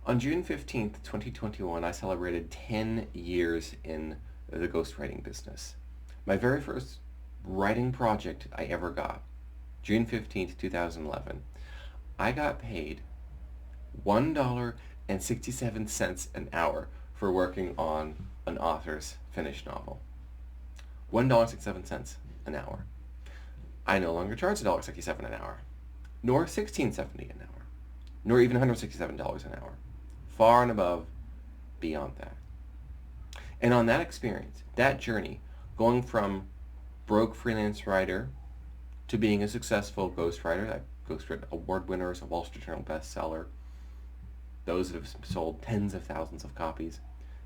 On June 15th, 2021, I celebrated 10 years in the ghostwriting business. My very first writing project I ever got, June 15th, 2011, I got paid $1.67 an hour for working on an author's finished novel. $1.67 an hour. I no longer charge $1.67 an hour, nor $16.70 an hour, nor even $167 an hour. Far and above, beyond that. And on that experience, that journey, going from broke freelance writer to being a successful ghostwriter, that ghostwriter award winners, a Wall Street Journal bestseller, those that have sold tens of thousands of copies,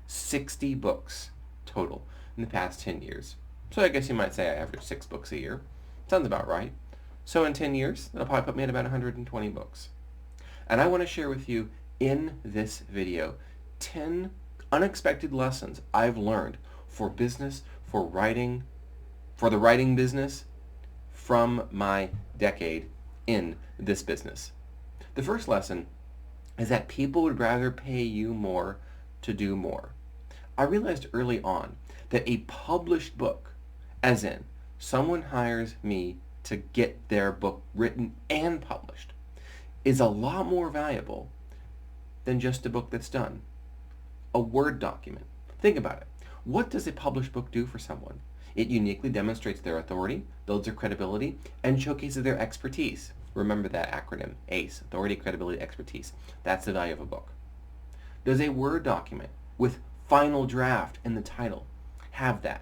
60 books total in the past 10 years. So I guess you might say I average 6 books a year. Sounds about right. So in 10 years, that'll probably put me at about 120 books. And I want to share with you in this video 10 unexpected lessons I've learned for business, for writing, for the writing business from my decade in this business. The first lesson is that people would rather pay you more to do more. I realized early on that a published book, as in someone hires me to get their book written and published, is a lot more valuable than just a book that's done. A Word document. Think about it. What does a published book do for someone? It uniquely demonstrates their authority, builds their credibility, and showcases their expertise. Remember that acronym, ACE, authority, credibility, expertise. That's the value of a book. Does a Word document with final draft in the title have that?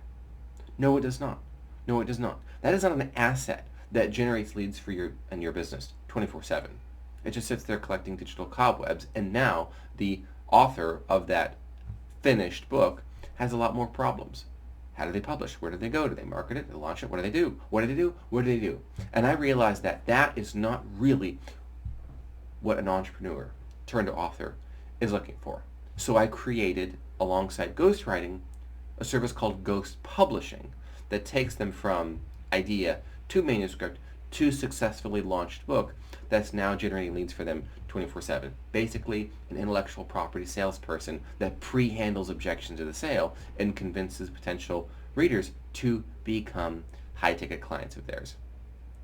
No, it does not. No, it does not. That is not an asset that generates leads for your business 24/7. It just sits there collecting digital cobwebs, and now the author of that finished book has a lot more problems. How do they publish? Where do they go? Do they market it? Do they launch it? What do they do? What do they do? What do they do? And I realized that that is not really what an entrepreneur turned author is looking for. So I created, alongside ghostwriting, a service called Ghost Publishing that takes them from idea to manuscript to successfully launched book that's now generating leads for them 24/7. Basically, an intellectual property salesperson that pre-handles objections to the sale and convinces potential readers to become high-ticket clients of theirs.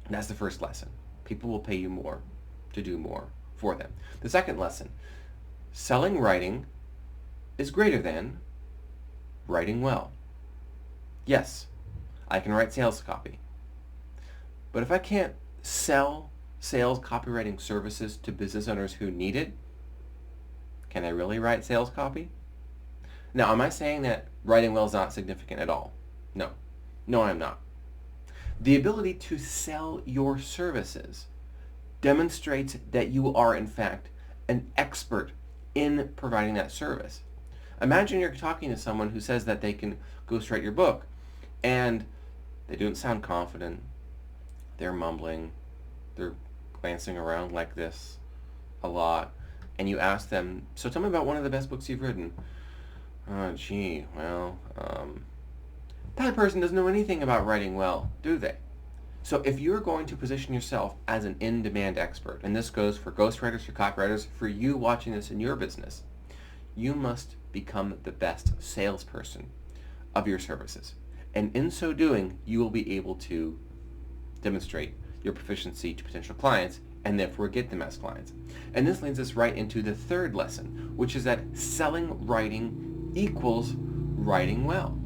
And that's the first lesson. People will pay you more to do more for them. The second lesson, selling writing is greater than writing well. Yes, I can write sales copy. But if I can't sell sales copywriting services to business owners who need it, can I really write sales copy? Now, am I saying that writing well is not significant at all? No. No, I'm not. The ability to sell your services demonstrates that you are, in fact, an expert in providing that service. Imagine you're talking to someone who says that they can ghostwrite your book, and they don't sound confident. They're mumbling. They're glancing around like this a lot. And you ask them, so tell me about one of the best books you've written. That person doesn't know anything about writing well, do they? So if you're going to position yourself as an in-demand expert, and this goes for ghostwriters, for copywriters, for you watching this in your business, you must become the best salesperson of your services. And in so doing, you will be able to demonstrate your proficiency to potential clients and therefore get them as clients. And this leads us right into the third lesson, which is that selling writing equals writing well.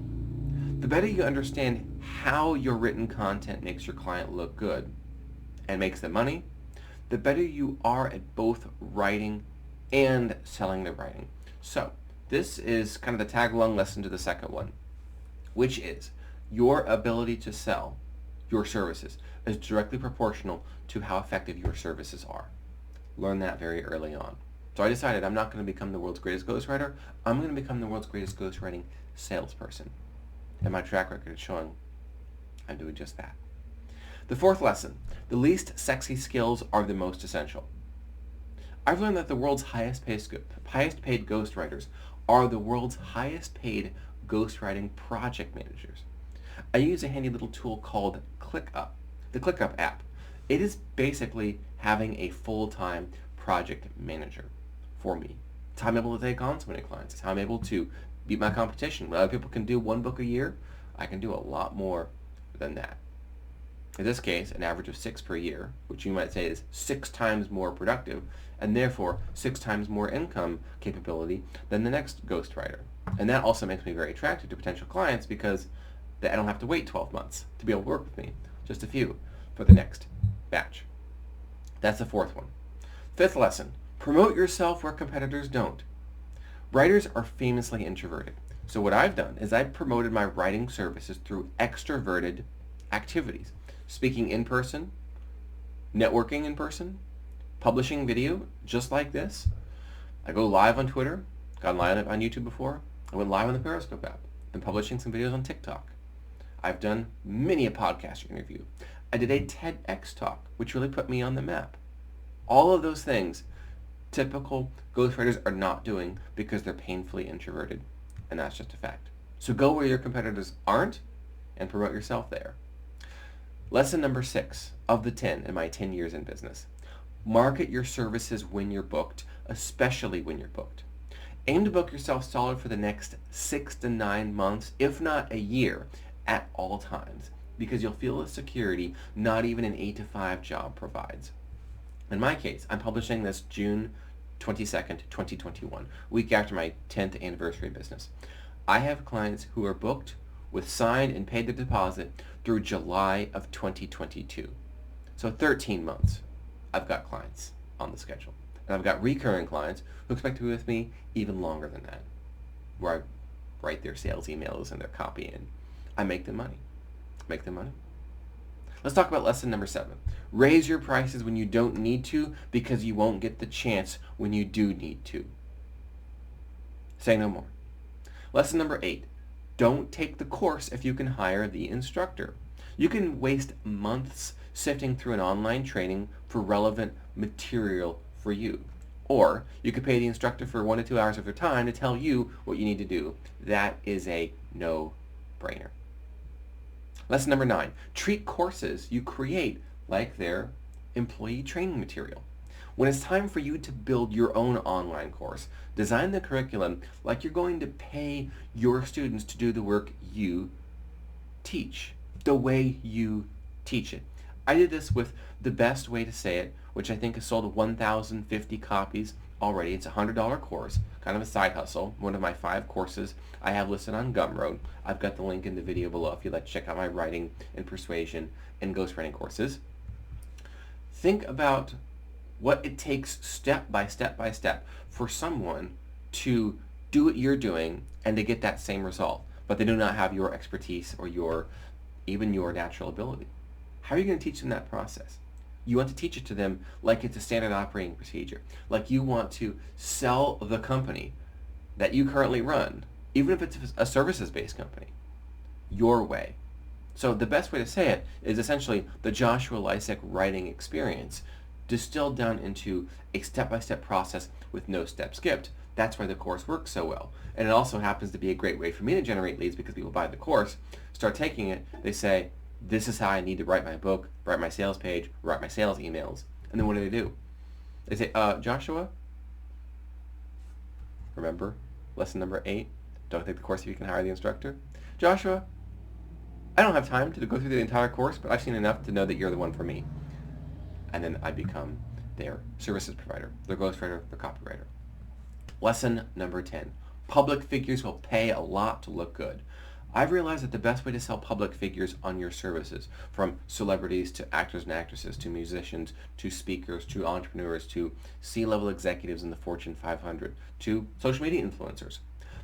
The better you understand how your written content makes your client look good and makes them money, the better you are at both writing and selling the writing. So this is kind of the tag-along lesson to the second one, which is your ability to sell your services is directly proportional to how effective your services are. Learn that very early on. So I decided I'm not going to become the world's greatest ghostwriter. I'm going to become the world's greatest ghostwriting salesperson. And my track record is showing I'm doing just that. The fourth lesson, the least sexy skills are the most essential. I've learned that the world's highest paid ghostwriters are the world's highest paid ghostwriting project managers. I use a handy little tool called ClickUp, the ClickUp app. It is basically having a full-time project manager for me. It's how I'm able to take on so many clients. It's how I'm able to beat my competition. When other people can do one book a year, I can do a lot more than that. In this case, an average of 6 per year, which you might say is 6 times more productive, and therefore 6 times more income capability than the next ghostwriter. And that also makes me very attractive to potential clients because I don't have to wait 12 months to be able to work with me, just a few, for the next batch. That's the fourth one. Fifth lesson, promote yourself where competitors don't. Writers are famously introverted. So what I've done is I've promoted my writing services through extroverted activities. Speaking in person, networking in person, publishing video just like this. I go live on Twitter, gone live on YouTube before. I went live on the Periscope app. Been publishing some videos on TikTok. I've done many a podcast interview. I did a TEDx talk, which really put me on the map. All of those things typical ghostwriters are not doing because they're painfully introverted, and that's just a fact. So go where your competitors aren't and promote yourself there. Lesson number 6 of the 10 in my 10 years in business. Market your services when you're booked, especially when you're booked. Aim to book yourself solid for the next 6 to 9 months, if not a year, at all times, because you'll feel a security not even an 8 to 5 job provides. In my case, I'm publishing this June 22nd, 2021, week after my 10th anniversary business. I have clients who are booked with signed and paid the deposit through July of 2022. So 13 months I've got clients on the schedule. And I've got recurring clients who expect to be with me even longer than that, where I write their sales emails and their copy and I make them money. Make them money. Let's talk about lesson number 7. Raise your prices when you don't need to because you won't get the chance when you do need to. Say no more. Lesson number 8. Don't take the course if you can hire the instructor. You can waste months sifting through an online training for relevant material for you. Or you could pay the instructor for 1 to 2 hours of their time to tell you what you need to do. That is a no-brainer. Lesson number 9, treat courses you create like their employee training material. When it's time for you to build your own online course, design the curriculum like you're going to pay your students to do the work you teach, the way you teach it. I did this with The Best Way to Say It, which I think has sold 1,050 copies already. It's a $100 course, kind of a side hustle. One of my 5 courses I have listed on Gumroad. I've got the link in the video below if you'd like to check out my writing and persuasion and ghostwriting courses. Think about what it takes step by step for someone to do what you're doing and to get that same result, but they do not have your expertise or even your natural ability. How are you going to teach them that process? You want to teach it to them like it's a standard operating procedure, like you want to sell the company that you currently run, even if it's a services-based company, your way. So the best way to say it is essentially the Joshua Lisec writing experience distilled down into a step-by-step process with no step skipped. That's why the course works so well. And it also happens to be a great way for me to generate leads because people buy the course, start taking it, they say, this is how I need to write my book, write my sales page, write my sales emails. And then what do? They say, Joshua, remember lesson number 8, don't take the course if you can hire the instructor. Joshua, I don't have time to go through the entire course, but I've seen enough to know that you're the one for me. And then I become their services provider, their ghostwriter, their copywriter. Lesson number 10, public figures will pay a lot to look good. I've realized that the best way to sell public figures on your services, from celebrities to actors and actresses to musicians to speakers to entrepreneurs to C-level executives in the Fortune 500 to social media influencers,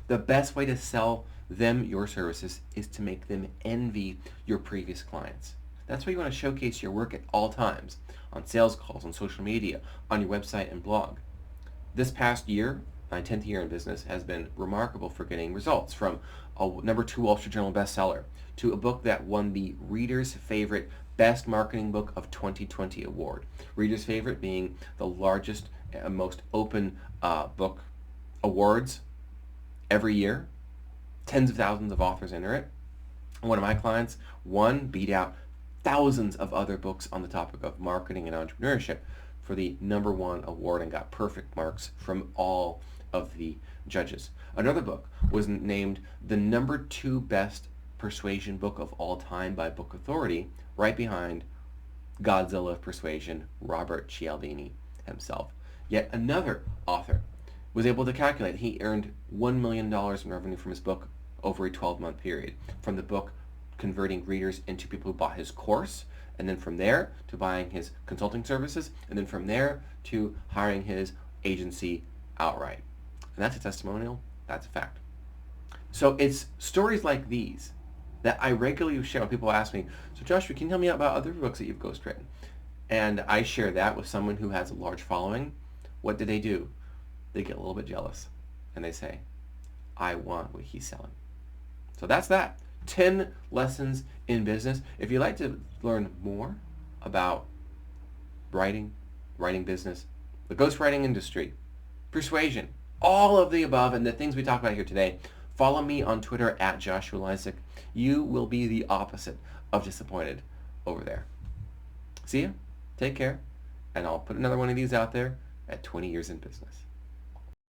the best way to sell them your services is to make them envy your previous clients. That's why you want to showcase your work at all times, on sales calls, on social media, on your website and blog. This past year, my 10th year in business, has been remarkable for getting results, from a #2 Wall Street Journal bestseller to a book that won the Reader's Favorite Best Marketing Book of 2020 award. Reader's Favorite being the largest and most open book awards every year. Tens of thousands of authors enter it. One of my clients beat out thousands of other books on the topic of marketing and entrepreneurship for the #1 award and got perfect marks from all of the judges. Another book was named the #2 best persuasion book of all time by Book Authority, right behind Godzilla of Persuasion, Robert Cialdini himself. Yet another author was able to calculate he earned $1 million in revenue from his book over a 12-month period, from the book converting readers into people who bought his course, and then from there to buying his consulting services, and then from there to hiring his agency outright. And that's a testimonial, that's a fact. So it's stories like these that I regularly share when people ask me, so Joshua, can you tell me about other books that you've ghostwritten? And I share that with someone who has a large following. What do? They get a little bit jealous and they say, I want what he's selling. So that's that. 10 lessons in business. If you'd like to learn more about writing business, the ghostwriting industry, persuasion, all of the above and the things we talked about here today, follow me on Twitter at Joshua Lisec. You will be the opposite of disappointed over there. See ya. Take care. And I'll put another one of these out there at 20 years in business.